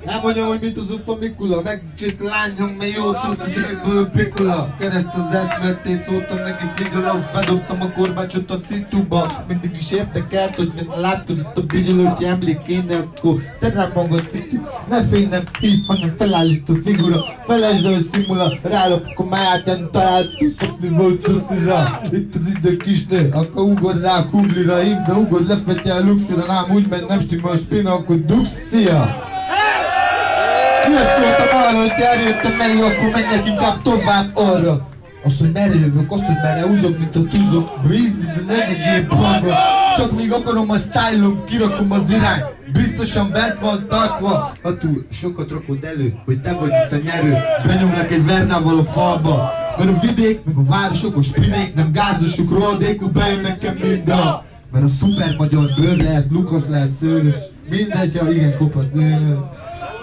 Elmondjam, hogy mit hozott a Mikula, megcsinált lányom, mert jó szólt az égből Pikula. Kereste az eszmertét, szóltam neki figyelős, bedobtam a korbácsot a szituba. Mindig is érdekelt, hogy mint látkozott a bigyelő, hogy emlék kéne, akkor te rám magad szitu. Ne félj, nem hív, hanem felállító figura. Felesd el, hogy szimula, rálopok a májátján, talált, szokni volt szuszni rá. Itt az idő kisnő, akkor ugod rá a kuglira, hívd, de ugod lefetje a luxira, nám úgy megy, nem stimmel a spina, akkor dugsz, szia! Miért szóltam arra, hogy eljöttem elő, akkor menjek inkább tovább arra. Azt, hogy merre jövök, azt, hogy merre húzok, mint a tűzok. Bízni, de ne legyél planga. Csak még akarom a style-om, kirakom az irány. Biztosan bent van tartva. Ha túl sokat rakod elő, hogy te vagy itt a nyerő. Benyomlak egy Vernával a falba. Mert a vidék, meg a városok, a spinék, nem gázosok, rohadékok, bejön nekem minden. Mert a szuper magyar bőr lehet, lukas lehet, szőrös. Mindegy, ha igen kopasz nőnő.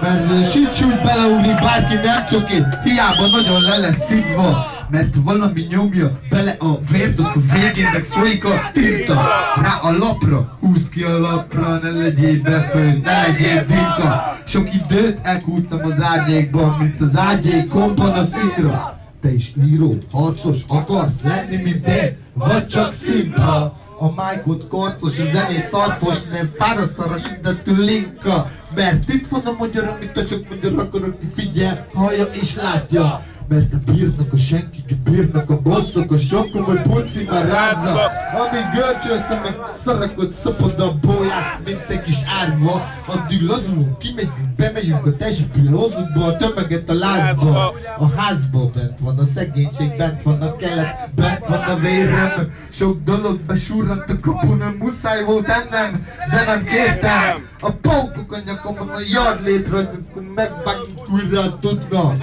Mert sincs úgy beleugni bárki, nem csak én, hiába nagyon le lesz szidva. Mert valami nyomja bele a vért, ott a végén meg folyik a tinta. Rá a lapra, húzd ki a lapra, ne legyél befőn, ne legyél dinka. Sok időt elkúrtam az árnyékban, mint az ágyék kompan az írra. Te is író, harcos, akarsz lenni, mint én, vagy csak szimpa. A májkot korcos, a zenét szarfos, nem fárasztaras mindentől linka. Mert itt van a magyar, amit a sok magyar akarok, ki figyel, hallja és látja. Mert a bírnak a senkik, bírnak a bosszok, a sokkal vagy punci már rázza. Amíg görcsölszem, meg szarakot szapod a bóját, mint egy kis árva. Addig lazulunk, kimegyünk, bemegyünk a testből, hozzuk be a tömeget a lázba. A házba bent van a szegénység, bent van a kelet, bent van a vérem. Sok dolog besúrrant a kapun, nem muszáj volt ennem, de nem kértem. A paukok a nyakamon, a yardlétről, amikor megvágunk újra tudna.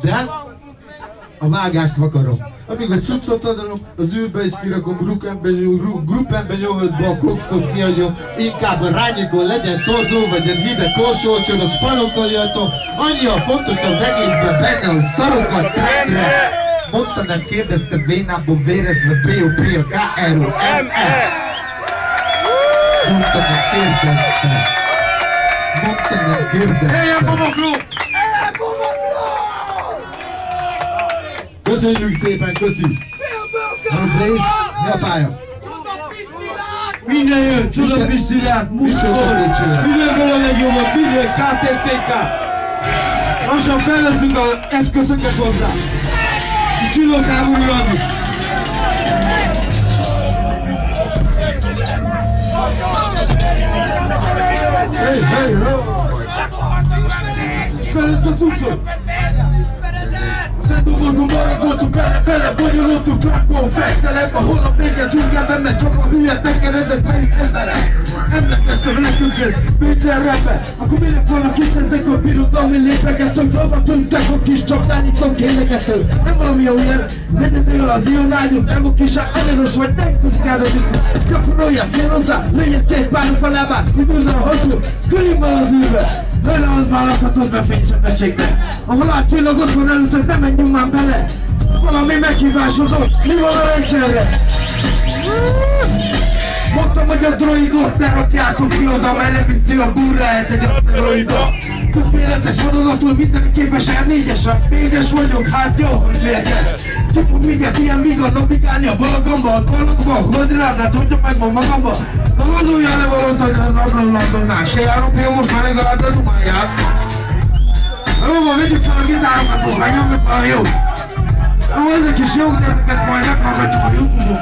De a vágást vakarom. Amíg a cuccot adom, az űrbe is kirakom, grupemben nyomodba a kokszot kiadjom. Inkább a rányikon legyen szorzó, vagy egy hideg korsócsod, a spanokkal jöttem. Annyi a fontos az egészben benne, hogy szarokat trendre. Mondta, nem kérdezte, vénából vérezve, P-O-P-O-K-R-O-M-E. Mondta, nem kérdezte. Mondta, nem kérdezte. Helyen Bobokló! Köszönjük szépen, köszi! Mi a pálya? Minden jön, Csuda Pistilát, Muszkor, mindenből a legjobbat, minden KTTK. Lassan felveszünk az eszközöket hozzá. Csillokából jönni. Hey, hey, ho! Fel ezt a cuccot! Szedobodom, maradottuk bele, bonyolultuk, csakkol, fektelek, a holnap vége dzsungelben, mert csak a hülye tekeredett pedig emberek. Emlékeztem nekünket, minden repe, akkor minek vannak itt ezek a birodalmi lépeket, hogy hova tűntek a kis csapdányítom kénegetők. Nem valami jó ilyen, vegyedél az ilyen lányok, nem a kis ellenos vagy, nem kuszkálod vissza. Gyakorolja, szélozzá, lőjed két párok a lábát, időzzel a hatul, küljünk már az űrbe. Lőle az már lakhatod be fénysebességbe. A halálcsillag ott van előtt, hogy ne menjünk már bele. Valami meghívásodott, mi van a rendszerre? Mondtam, hogy a droidot ne rakjátok ki oda, mert leviszi a burráját egy aszteroida. Tökéletes vonalatul minden képes R4-esen, méges vagyok, hát jó, hogy lélkes. Ki fog minket ilyen vígan navigálni a balagamba, a balagba, a holdránát, hagyja meg ma magamba. Na gondoljál le valót, hogy a rablalandonnál, C3P most már legalább a dumáját. Jó, vegyük fel a gitárokat, most megnyomjuk már jó. Jó, ezek is jók, de ezeket majd meghallgatjuk a YouTube-on.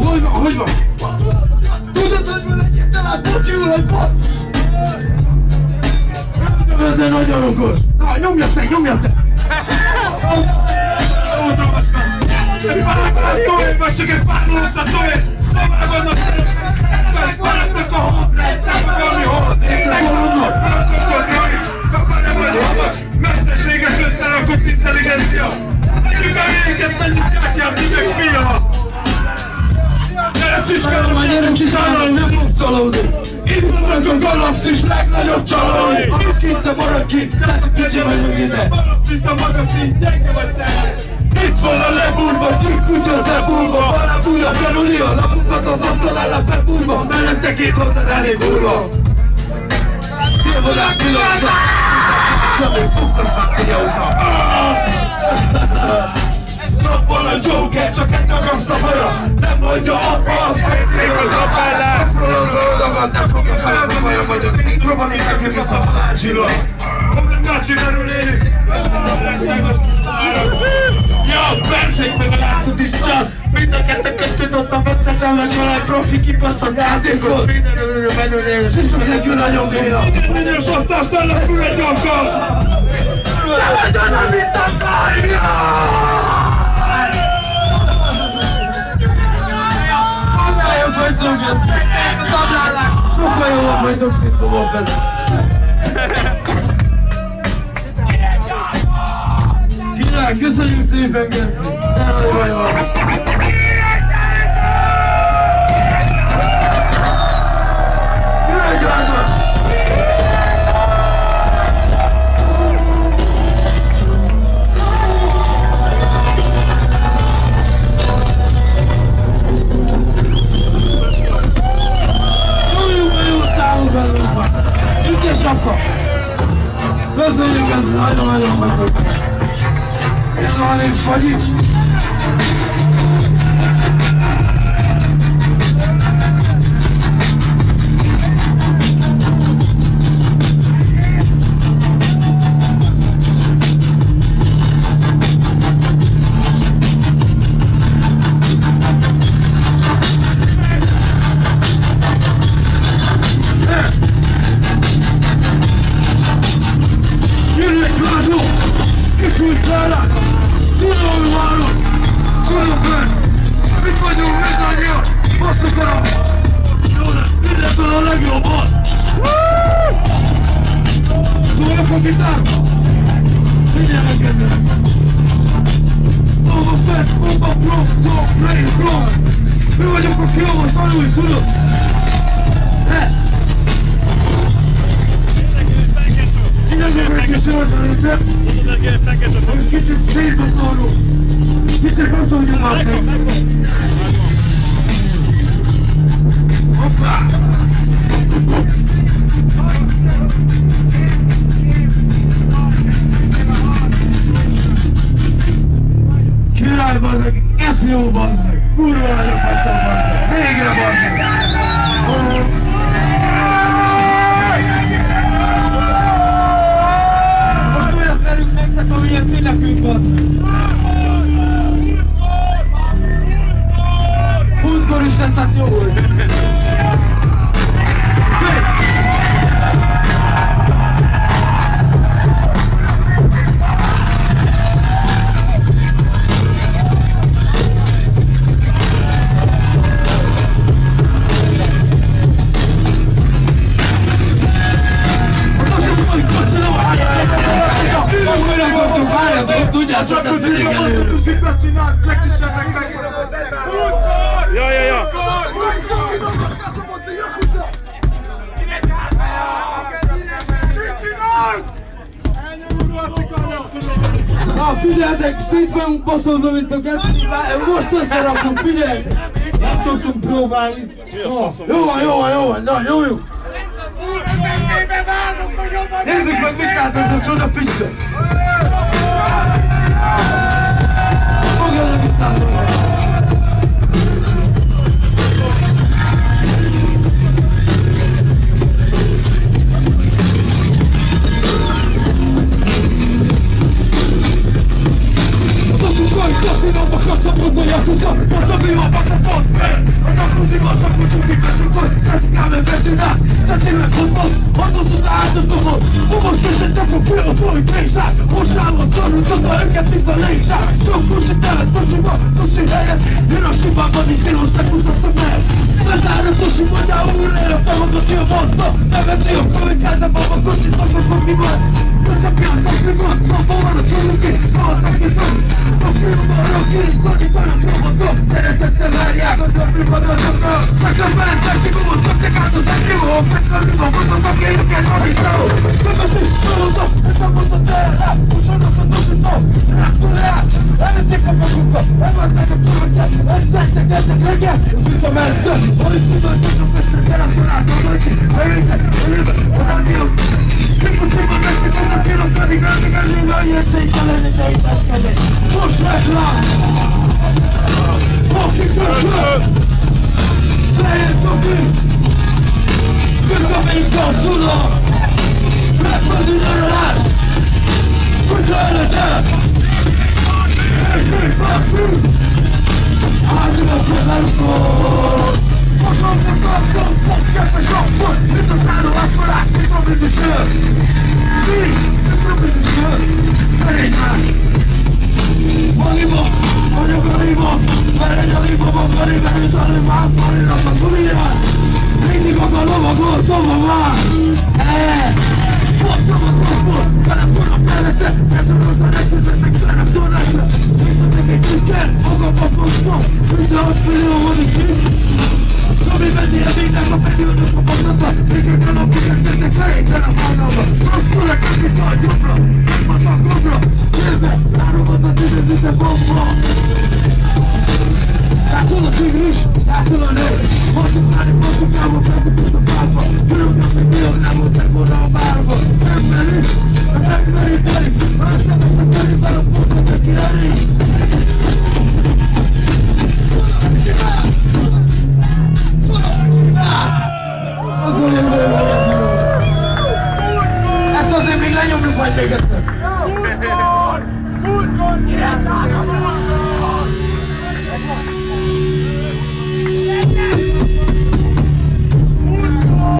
Hogy van, hogy van? Tudod, hogy van egyáltalán bocsúl, hogy bocs? Ez nagyon okos. Na, nyomjad te, nyomjad te! Jó, Tomaszka! Tovább vagy csak egy pár lótatóért! Tovább vannak! Maradtak a holdrendszerbe, valami holdrendszerbe! Rakott kaparja vagy halak! Mesterséges összerakott intelligencia! Megyünk el énket, menjünk átja a szívek fia! Gyere csiskálom, nem fogsz csalódni! Itt vannak a galaxis legnagyobb csalói! Akik itt, maradj ki, te csak kicsi vagy meg ide! Maradsz itt a magaszín, gyenge vagy te! Itt van a lebúrva, kikutja az ebúrva. Barát újra kerüli a lapokat az asztal ellen bebúrva. Mellette két oldal elég urva. Félvodás pillanata. Szabély fogtak már kiauta. Csak van a Joker, csak egy akaszta haja. Nem mondja apa, az megnék az apállás. Afrolódologad, nem fogja fel az a haja. Vagy a szinkroban és nekem az a halácsillag. Hanem nácsimerül élik. Ja, percék meg a látszat is csak. Mind a kettő köztött ott a veszetelmes alá. Profi kibaszott játékot. Mindenről menőnél, és hiszem nekünk nagyon béna. Mindjárt aztán fellepül egy akar. Ne legyen, amit akarja! Annáljuk vagytok ezt! Az amlálás! Sokkal jobban vagytok, mint fogom vele! Király, köszönjük szépen, Genci! Ne nagy baj van! Király, gázol! Köszönjük, ez nagyon-nagyon vagyok! Ez van egy fagyit! Mi vagyok a kilóban, tanulj, tudod? Csináljuk egy kis szörnyelőtre. Most kicsit szétbaszolunk. Kicsit baszoljuk már szét. Hoppá! Király, bazdmeg! Ez jó, bazdmeg! Kurva nagyok vagytok, bazdmeg! Végre, bazdmeg! Most olyat verünk nektek, amilyen ti nekünk, bazdmeg! Húszkor is lesz, hát jó volt! Tudjátok, ezt mindig előről. Ja. Na figyeljetek, szét vagyunk baszolva, mint a Genci. Most összerakunk, figyeljetek. Nem szoktunk próbálni. Soha. Jó van, na nyomjuk. Nézzük meg, mit lát az a csoda pista. Fogadja, mit látom. Kasinoba kaszapodo jakuca, postawiła pasaport Atakuzi wasza poczuki bezrukoj, klasikamy wężyna Zatyłem podwód, oto zudałaś do dowód Zobacz, że taką piłą twój krejsza Muszało zoru, co to egatywna lejsza Szokku się teraz toczyło, co się leje Hiroshima, wody, chwilą sztaku zatomę Bezaro, to się młoda urera, to mogą ci mocno Nawet nie opowiadana, bo mogą ci znowu pomimo Proszę piasą, wymot, co połano, co luki, poza mnie są Roki, koni to nam promoto Teraz artyleria, to dobry podłożono Tak zapałem, tak się było, to czekato, tak było Petro mimo, bo to takie lukie nogi są Chyba się, to, to moto teraz Muszę to noszy to, rak to rak Ale tylko Tudod, fesztőkkel a szorátom, hogy bejöttek, a rádió. Kikutében veszik, hogy a kilok pedig elmegezünk, a jöttségtelenni, te itt eszkedni. Most lesz rá! Aki köcsög! Fejét dobni! Köt a minket szuna! Megföldünk előre! Kutya előtte! Egyszerű parfüm! Átülösre velukor! Mosodnak kaptom, fogják a sokkot! Mint a táró, akkor átszik a bizonyos! Mi? Mint a bizonyos! Erény már! Magiba! Vagyok a liba! Eredj a liba, magari, mert a libán, marinak a gulián! Mindig maga lovagol, tova már! Fogtam a szofot, telefon a felette, elszorult a legfőzettek, szerep tornása! Nézzetek egy tükker, magamba fogtam, minden 6 millió vonik ki! Tomi menni a végnek a periódok a magnatba, végek a napok tettek fejéken a hálnalba! Rosszul a kakit a jobbra, megmat a gombra, jövve, ráromat a tüzet bomba! Lászol a tigris, lászol a nő, mondtuk már, megmutat a pápa, körülnek még miatt nem volt megvolna a várba, megmeri, másnak a körében a fontot neki elég. Ezt azért még lenyomjuk majd még egyszer. Múltkor, irány,